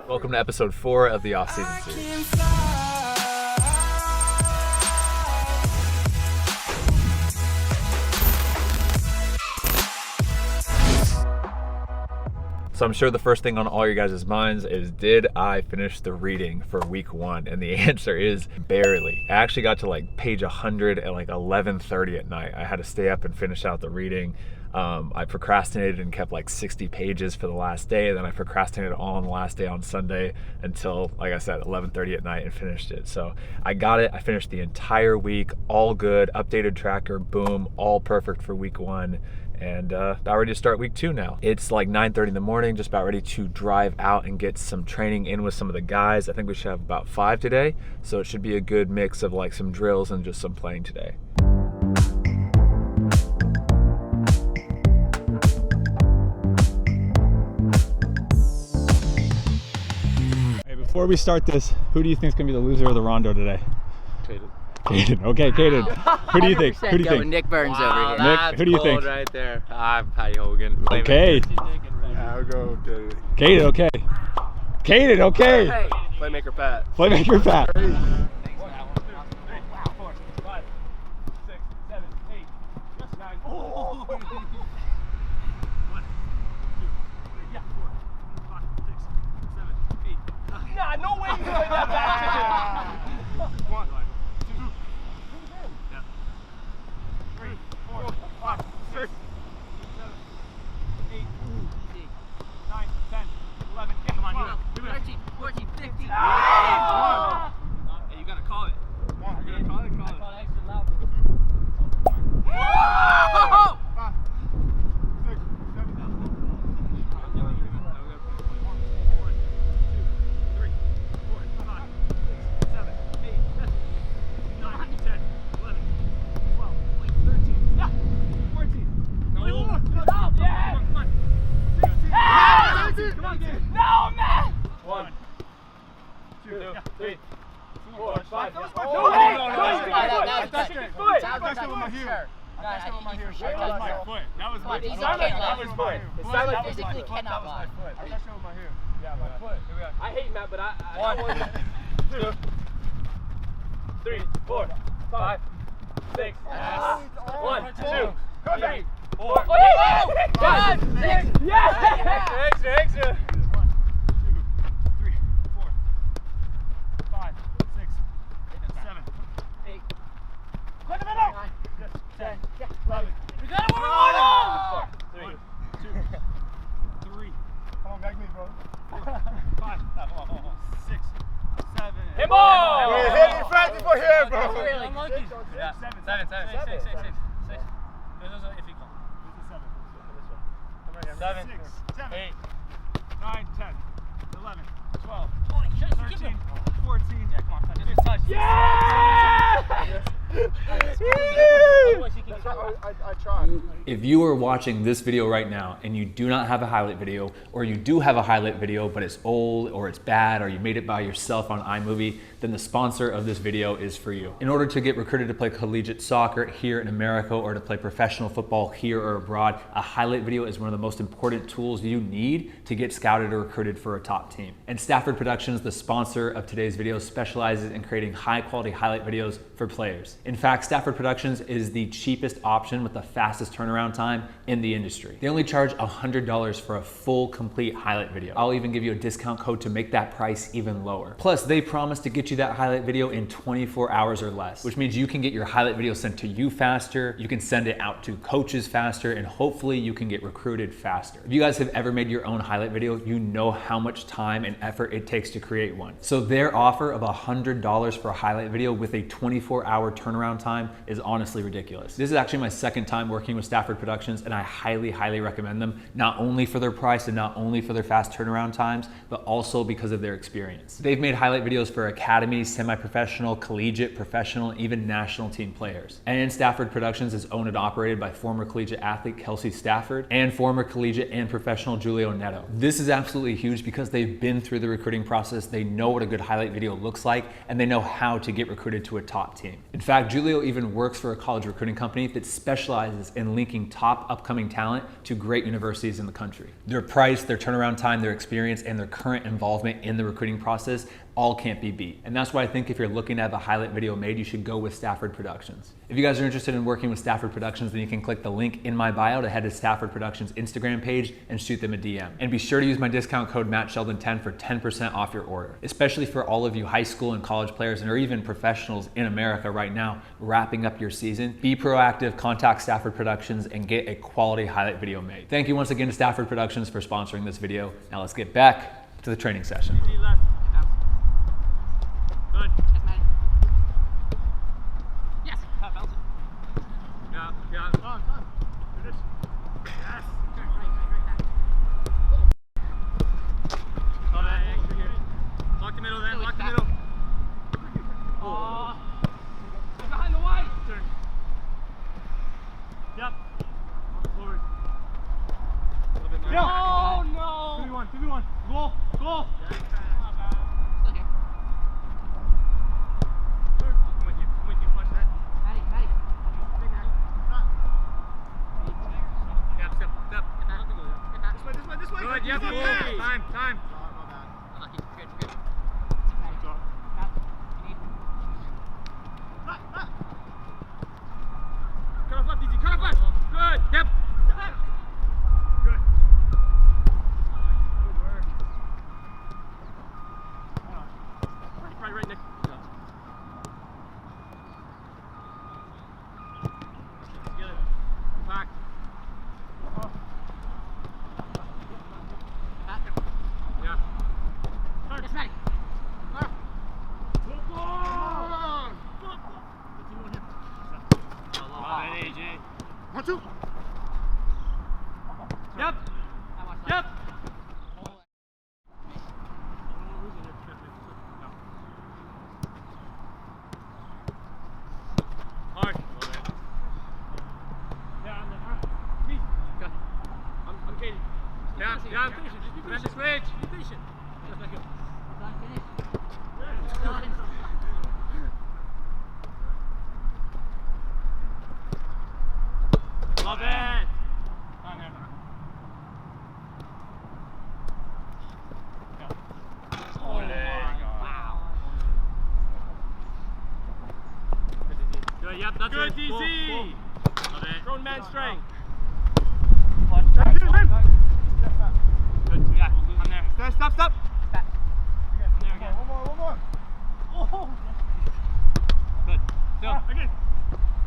Welcome to episode 4 of the Offseason series. So I'm sure the first thing on all your guys' minds is, did I finish the reading for week 1? And the answer is barely. I actually got to like page 100 at like 11:30 at night. I had to stay up and finish out the reading. I procrastinated and kept like 60 pages for the last day. Then I procrastinated all on the last day on Sunday until, like I said, 11:30 at night and finished it. So I got it. I finished the entire week, all good, updated tracker, boom, all perfect for week 1. And about ready to start week 2 now. It's like 9:30 in the morning, just about ready to drive out and get some training in with some of the guys. I think we should have about 5 today. So it should be a good mix of like some drills and just some playing today. Before we start this, who do you think is going to be the loser of the Rondo today? Caden. Okay, Caden. Who do you think? Who do you think? Nick Burns over here. Nick, who do you think? Right there. I'm Patty Hogan. Okay. I'll go to Caden, okay. Caden, okay. Hey. Playmaker Pat. Playmaker Pat. 4, 5, 6, 7, 8, 9. Oh! 1, 2, 3, 4, 5, 6, 7, 8. Nah, no way you play that back. 1, 2, 3, 4, 5, 6, 7, 8, 9, 10, 11. Come on, 13, 14, 15. Hey, you gotta call it. You're gonna call it, call it. Extra loud. 5, 6, 7, 1, 2, 3, 4, 5. No way! I touched it with my heel. I touched it with my heel. That was my foot. That was my foot. That was my foot. That was my foot. I touched it with my heel. Yeah, my foot. I hate Matt, but I 1, 2, 3, 4, 5, 6. 1, 2, 3, 4, 5, 6. Yeah! Extra. 11. We got it where we want it! 1, 2, 3. Come on, back me, bro. 4, 5, 6, 7. Hey, ball! We're hitting fast people here, bro. Really? Yeah. 7. 6. There's an iffy call. There's a 7. 7, 8, 9, 10, 11, 12, 13, 14. Yeah, come on, touch. Yeah! I tried. If you are watching this video right now and you do not have a highlight video, or you do have a highlight video but it's old or it's bad, or you made it by yourself on iMovie, then the sponsor of this video is for you. In order to get recruited to play collegiate soccer here in America or to play professional football here or abroad, a highlight video is one of the most important tools you need to get scouted or recruited for a top team. And Stafford Productions, the sponsor of today's video, specializes in creating high quality highlight videos for players. In fact, Stafford Productions is the cheapest option with the fastest turnaround time in the industry. They only charge $100 for a full, complete highlight video. I'll even give you a discount code to make that price even lower. Plus, they promise to get you that highlight video in 24 hours or less, which means you can get your highlight video sent to you faster, you can send it out to coaches faster, and hopefully you can get recruited faster. If you guys have ever made your own highlight video, you know how much time and effort it takes to create one. So their offer of $100 for a highlight video with a 24-hour turnaround time is honestly ridiculous. This is actually my second time working with Stafford Productions, and I highly recommend them, not only for their price and not only for their fast turnaround times, but also because of their experience. They've made highlight videos for academy, semi-professional, collegiate, professional, and even national team players. And Stafford Productions is owned and operated by former collegiate athlete Kelsey Stafford and former collegiate and professional Julio Neto. This is absolutely huge because they've been through the recruiting process, they know what a good highlight video looks like, and they know how to get recruited to a top team. In fact, Julio even works for a college recruiting company that specializes specializes in linking top upcoming talent to great universities in the country. Their price, their turnaround time, their experience, and their current involvement in the recruiting process all can't be beat. And that's why I think if you're looking to have a highlight video made, you should go with Stafford Productions. If you guys are interested in working with Stafford Productions, then you can click the link in my bio to head to Stafford Productions Instagram page and shoot them a DM. And be sure to use my discount code MattSheldon10 for 10% off your order. Especially for all of you high school and college players and or even professionals in America right now wrapping up your season. Be proactive, contact Stafford Productions and get a quality highlight video made. Thank you once again to Stafford Productions for sponsoring this video. Now let's get back to the training session. Good. Yes, Maddie. Yes. Bounce it. Yeah. Come on. Do this. Yes. Right back. Oh, man, extra here. Lock the middle then. Lock the middle. Behind the wide. Turn. Yep. Forward. A little bit more. No, no. 2v1. Goal. Still here. Maddie. Step. Get back. This way. Good, yep, cool. Time. Unlucky. Good. Cut off left, easy. Cut off left. Good, yep. Good. Good work. Right, Nick. Together. Back. Yeah. Yes, Maddie. AJ. 1, 2. Yep. Yep. Hard. Yeah, I'm Katie. Yeah, I'm patient. Just be patient. Switch. Be patient. Just like you. Done, finish. Done. Love it. On there. Wow. Good, yep, that's good, DC. Love it. Grown man strength. Good, yeah, I'm there. Stop. Back. I'm there again. One more. Oh. Good. Still. Again.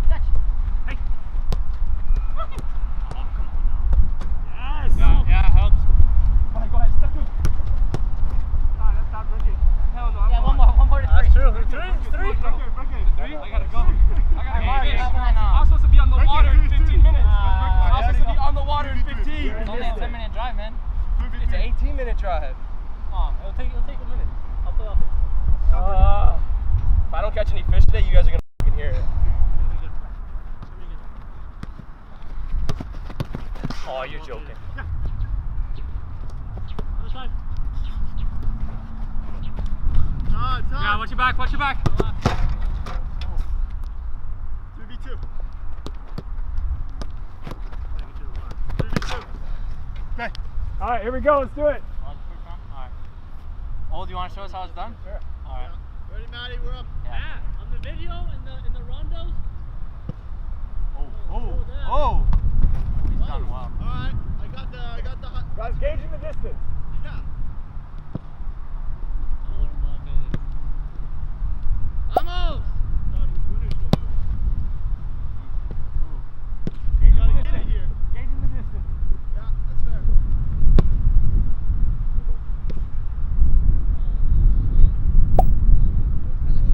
Touch. Hey. Oh, come on now. Yes. Yeah, helps. Go ahead. Step 2. That's not bridging. Hell no. Yeah, one more to 3. That's true. 3. Three. I gotta go. I was supposed to be on the water in 15 minutes. I was supposed to be on the water in 15. It's only a 10-minute drive, man. It's an 18-minute drive. It'll take a minute. I'll play off it. If I don't catch any fish today, you guys are gonna fucking hear it. Oh, you're joking. Other side. Yeah, watch your back. 2v2. Okay. All right, here we go. Let's do it. Alright. Oh, do you want to show us how it's done? Sure. Alright. Ready, Maddie? We're up. Yeah. On the video in the rondos. Oh. He's done well. All right. I got the hot. Guys, gauging the distance. Yeah. Vamos! Gauging the distance. Gauging the distance. Yeah, that's fair.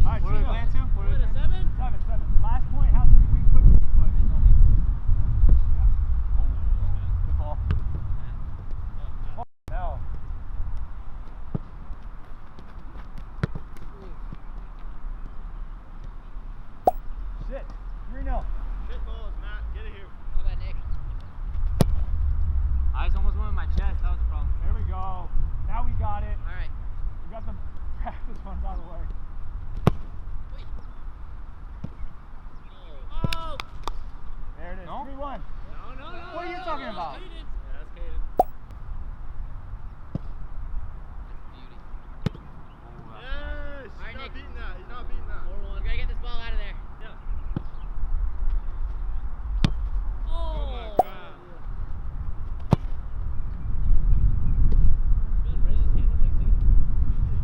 All right, What are we Chino. playing to? What, a 7? 7. Last point has to be weak foot to weak foot. talking about. Kaden. Yeah, that's Kaden. Yes! Alright, He's not Nick. beating that. He's not beating that. 4-1. Gotta get this ball out of there. Yeah. Oh my Oh. God. Ben raised his hand up like thinking.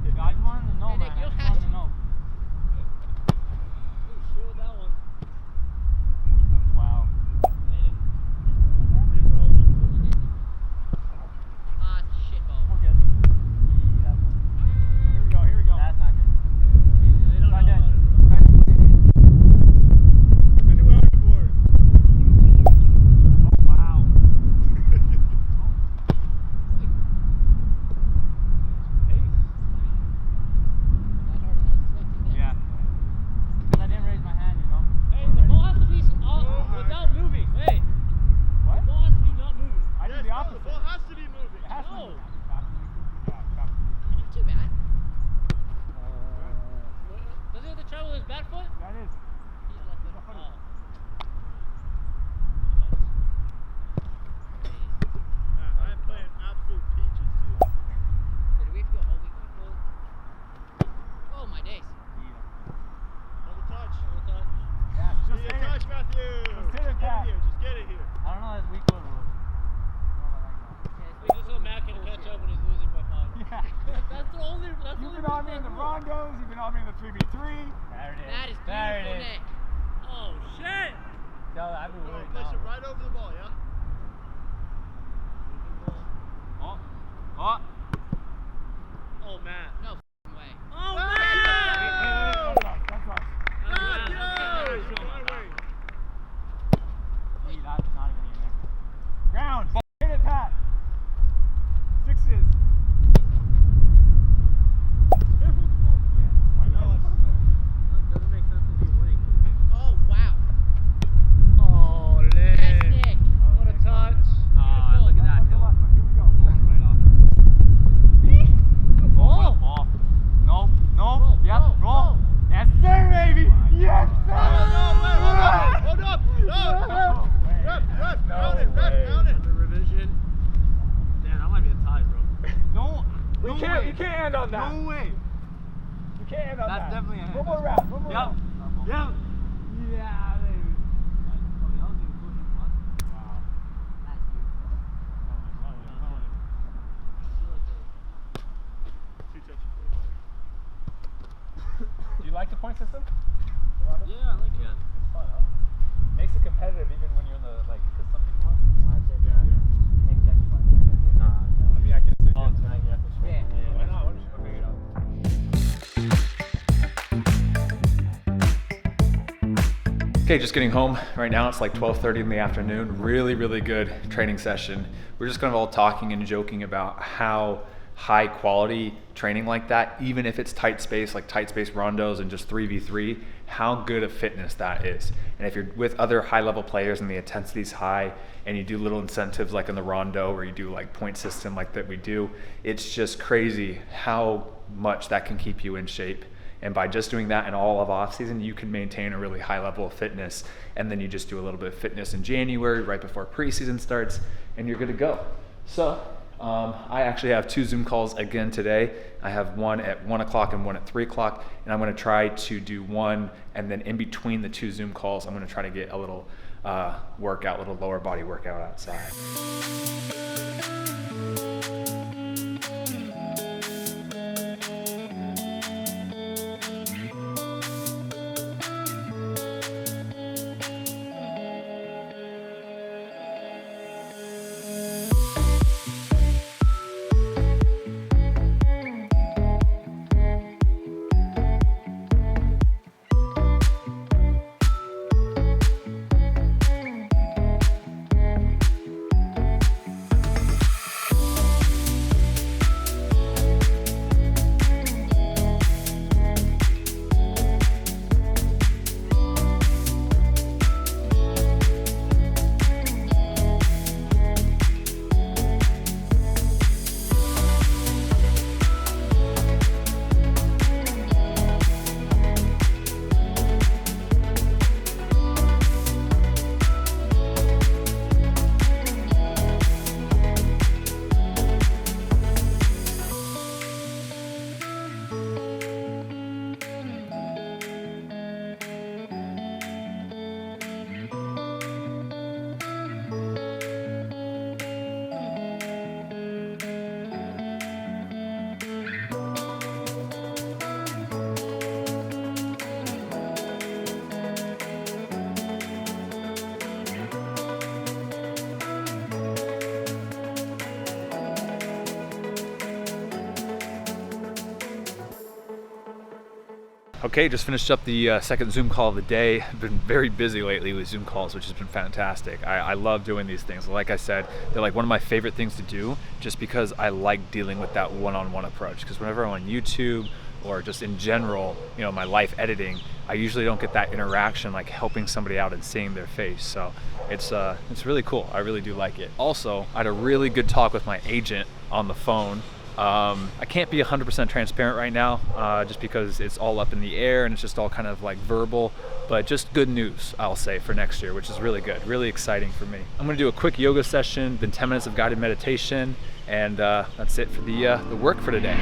Yeah, I just wanted to know, Hey, Nick, man. you I just had wanted it. to know. Oh shit with that one. Wow. Kaden. Ah, it's a shit ball. We're good. Here we go. Here we go. That's not good. They don't know Try about that. it, bro. Try to put it in. Anywhere on the board. Oh, wow. That's harder than I was expecting. Yeah. Because I didn't raise my hand, you know? Hey, the ball has to be without moving. Hey, What? the ball has to be not moving. I Yes, did the no, opposite. the ball has to be moving. It has to No. be. Yeah, Not too bad. Does he have to travel with his back foot? that is. He's left foot. Oh. I'm playing absolute peaches too. So do we have to go all week? Oh, my days. Double touch. Yeah, Just just a hit touch, it. Matthew. Just hit it, Get Pat. it here. Just get it here. I don't know this week one rule. He's just so mad can catch up when he's losing by 5. Yeah. That's the only. That's the You've only been on me in the rule. Rondos. You've been on me in the 3v3. That is There it beautiful, is. Nick. Oh shit! No, I've been No, worried place now. it right over the ball, yeah? Oh. Oh. Oh man. No f***ing way. Oh Hey! man! That's us. That's us. Matthew! That's Get away. Gee, that's not even in there. Ground. Hit it, Pat. Sixes. Careful with the ball. I know. That doesn't make sense to be winning. Oh, wow. Oh, Yes, Nick. What a touch. Ah, look at that. Here we go. Right off. Good ball. Ball. Nope. Nope. Roll, Yep. roll, Roll. roll. Yes, sir, baby. Yes, sir. Hold up! No! Ref, count it, count it. The revision. Damn, that might be a tie, bro. No. No way. You can't end on that. No way. You can't end on That's that. definitely a hand. One more round. One more Yep. round. Yep. Yeah, baby. Wow. That's beautiful. Do you like the point system? Yeah, I like it. It's fun, huh? Makes it competitive even when you're in the, like, because some people are. I mean, I can sit here tonight, yeah, for sure. Yeah. Why not? Why don't you go figure it out? Okay, just getting home right now. It's like 12:30 in the afternoon. Really, really good training session. We're just kind of all talking and joking about how high quality training like that, even if it's tight space, like tight space rondos and just 3v3, how good of fitness that is. And if you're with other high level players and the intensity's high and you do little incentives like in the rondo or you do like point system like that we do, it's just crazy how much that can keep you in shape. And by just doing that in all of off season, you can maintain a really high level of fitness. And then you just do a little bit of fitness in January, right before preseason starts, and you're good to go. So I actually have 2 Zoom calls again today. I have one at 1 o'clock and one at 3 o'clock. And I'm gonna try to do one, and then in between the 2 Zoom calls, I'm gonna try to get a little workout, little lower body workout outside. Okay, just finished up the second Zoom call of the day. I've been very busy lately with Zoom calls, which has been fantastic. I love doing these things. Like I said, they're like one of my favorite things to do just because I like dealing with that one-on-one approach. Because whenever I'm on YouTube or just in general, you know, my life editing, I usually don't get that interaction, like helping somebody out and seeing their face. So it's really cool. I really do like it. Also, I had a really good talk with my agent on the phone. I can't be 100% transparent right now, just because it's all up in the air and it's just all kind of like verbal, but just good news, I'll say, for next year, which is really good, really exciting for me. I'm gonna do a quick yoga session, then 10 minutes of guided meditation, and that's it for the work for today.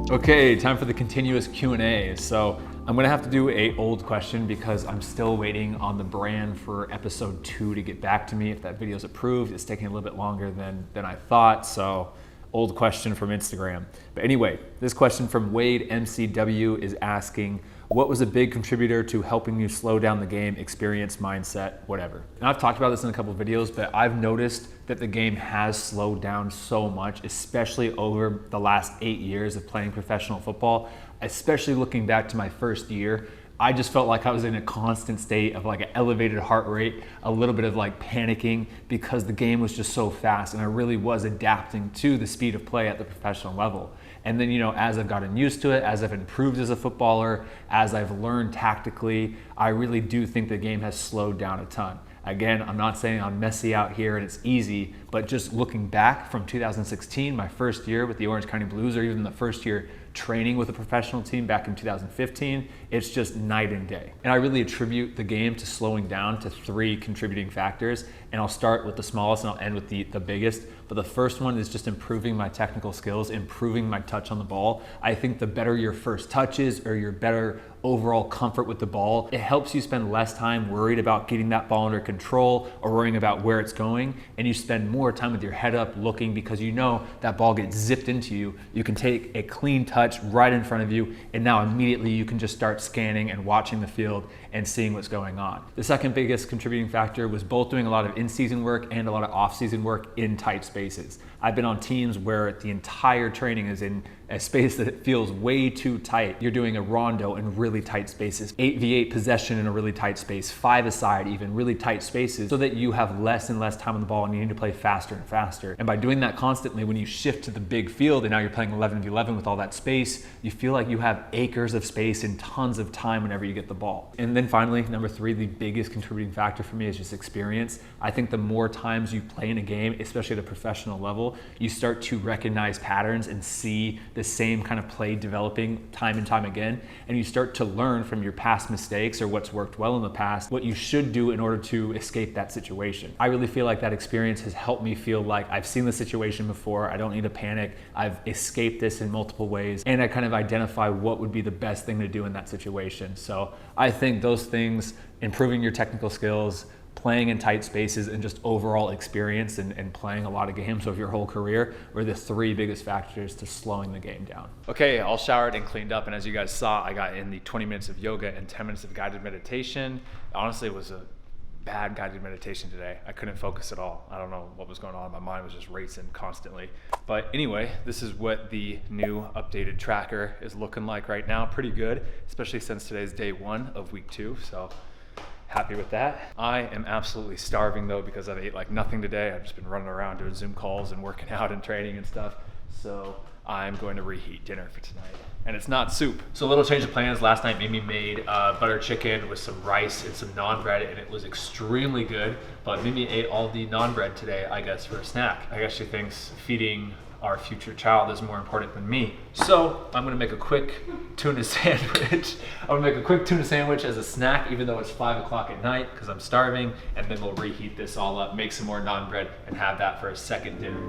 Okay, time for the continuous Q&A. So I'm gonna have to do a old question because I'm still waiting on the brand for episode 2 to get back to me. If that video is approved, it's taking a little bit longer than I thought. So old question from Instagram. But anyway, this question from Wade MCW is asking, what was a big contributor to helping you slow down the game, experience, mindset, whatever? And I've talked about this in a couple of videos, but I've noticed that the game has slowed down so much, especially over the last 8 years of playing professional football, especially looking back to my first year. I just felt like I was in a constant state of like an elevated heart rate, a little bit of like panicking because the game was just so fast and I really was adapting to the speed of play at the professional level. And then, you know, as I've gotten used to it, as I've improved as a footballer, as I've learned tactically, I really do think the game has slowed down a ton. Again, I'm not saying I'm messy out here and it's easy, but just looking back from 2016, my first year with the Orange County Blues, or even the first year training with a professional team back in 2015, it's just night and day. And I really attribute the game to slowing down to 3 contributing factors. And I'll start with the smallest and I'll end with the biggest. But the first one is just improving my technical skills, improving my touch on the ball. I think the better your first touch is, or your better overall comfort with the ball, it helps you spend less time worried about getting that ball under control or worrying about where it's going. And you spend more time with your head up looking, because you know that ball gets zipped into you. You can take a clean touch right in front of you, and now immediately you can just start scanning and watching the field and seeing what's going on. The second biggest contributing factor was both doing a lot of in-season work and a lot of off-season work in tight spaces. I've been on teams where the entire training is in a space that feels way too tight. You're doing a rondo in really tight spaces, 8v8 possession in a really tight space, 5-a-side even, really tight spaces, so that you have less and less time on the ball and you need to play faster and faster. And by doing that constantly, when you shift to the big field and now you're playing 11v11 with all that space, you feel like you have acres of space and tons of time whenever you get the ball. And then finally, number 3, the biggest contributing factor for me is just experience. I think the more times you play in a game, especially at a professional level, you start to recognize patterns and see the same kind of play developing time and time again. And you start to learn from your past mistakes or what's worked well in the past, what you should do in order to escape that situation. I really feel like that experience has helped me feel like I've seen the situation before, I don't need to panic, I've escaped this in multiple ways, and I kind of identify what would be the best thing to do in that situation. So I think those things, improving your technical skills, playing in tight spaces, and just overall experience and playing a lot of games of your whole career were the 3 biggest factors to slowing the game down. Okay, all showered and cleaned up, and as you guys saw, I got in the 20 minutes of yoga and 10 minutes of guided meditation. Honestly, it was a bad guided meditation today. I couldn't focus at all. I don't know what was going on. My mind was just racing constantly. But anyway, this is what the new updated tracker is looking like right now. Pretty good, especially since today's day 1 of week 2. So happy with that. I am absolutely starving though, because I've ate like nothing today. I've just been running around doing Zoom calls and working out and training and stuff. So I'm going to reheat dinner for tonight. And it's not soup. So a little change of plans. Last night Mimi made butter chicken with some rice and some naan bread, and it was extremely good. But Mimi ate all the naan bread today, I guess, for a snack. I guess she thinks feeding our future child is more important than me. So I'm gonna make a quick tuna sandwich. I'm gonna make a quick tuna sandwich as a snack, even though it's 5 o'clock at night, because I'm starving, and then we'll reheat this all up, make some more naan bread, and have that for a second dinner.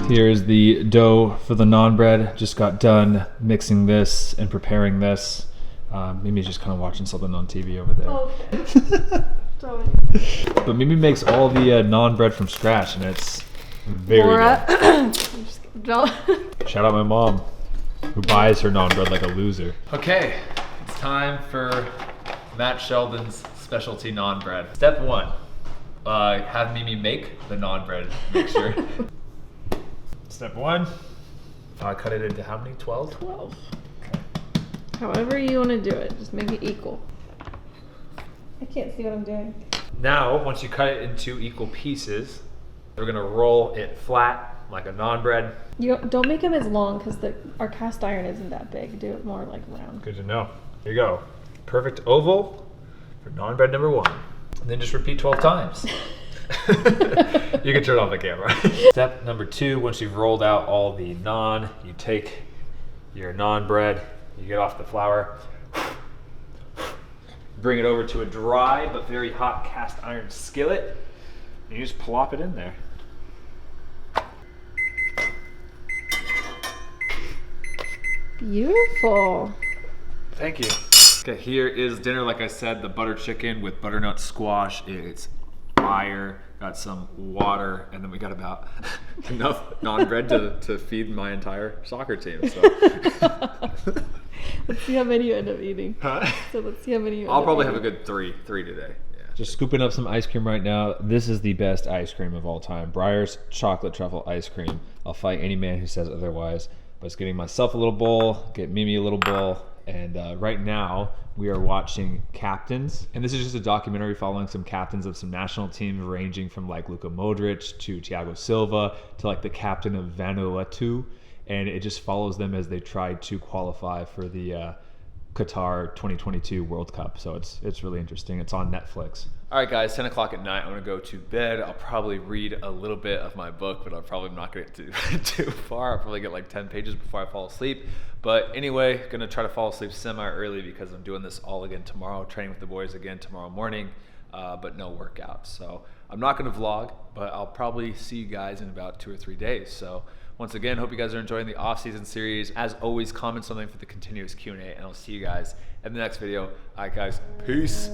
Here's the dough for the naan bread. Just got done mixing this and preparing this. Mimi's just kind of watching something on TV over there. Okay. Tell me. But Mimi makes all the naan bread from scratch, and it's very Laura. good. Shout out my mom, who buys her naan bread like a loser. Okay, it's time for Matt Sheldon's specialty naan bread. Step 1, have Mimi make the naan bread mixture. Step 1, cut it into how many? 12? 12. However you want to do it, just make it equal. I can't see what I'm doing. Now, once you cut it into equal pieces, we're gonna roll it flat like a naan bread. You don't make them as long because our cast iron isn't that big. Do it more like round. Good to know. Here you go. Perfect oval for naan bread number 1. And then just repeat 12 times. You can turn off the camera. Step number 2, once you've rolled out all the naan, you take your naan bread, you get off the flour, bring it over to a dry but very hot cast iron skillet, and you just plop it in there. Beautiful. Thank you. Okay, here is dinner. Like I said, the butter chicken with butternut squash. It's fire. Got some water, and then we got about enough naan bread to feed my entire soccer team. So. Let's see how many you end up eating. Huh? So let's see how many you end I'll up probably eating. have a good three today. Yeah. Just scooping up some ice cream right now. This is the best ice cream of all time. Breyer's chocolate truffle ice cream. I'll fight any man who says otherwise. But it's getting myself a little bowl, get Mimi a little bowl, and right now we are watching Captains. And this is just a documentary following some captains of some national teams, ranging from like Luka Modric to Thiago Silva to like the captain of Vanuatu. And it just follows them as they try to qualify for the Qatar 2022 World Cup. So it's really interesting. It's on Netflix. All right, guys, 10 o'clock at night. I'm going to go to bed. I'll probably read a little bit of my book, but I'll probably not get too far. I'll probably get like 10 pages before I fall asleep. But anyway, going to try to fall asleep semi-early because I'm doing this all again tomorrow, training with the boys again tomorrow morning, but no workout. So I'm not going to vlog, but I'll probably see you guys in about 2 or 3 days. So once again, hope you guys are enjoying the off-season series. As always, comment something for the continuous Q&A, and I'll see you guys in the next video. All right, guys, peace.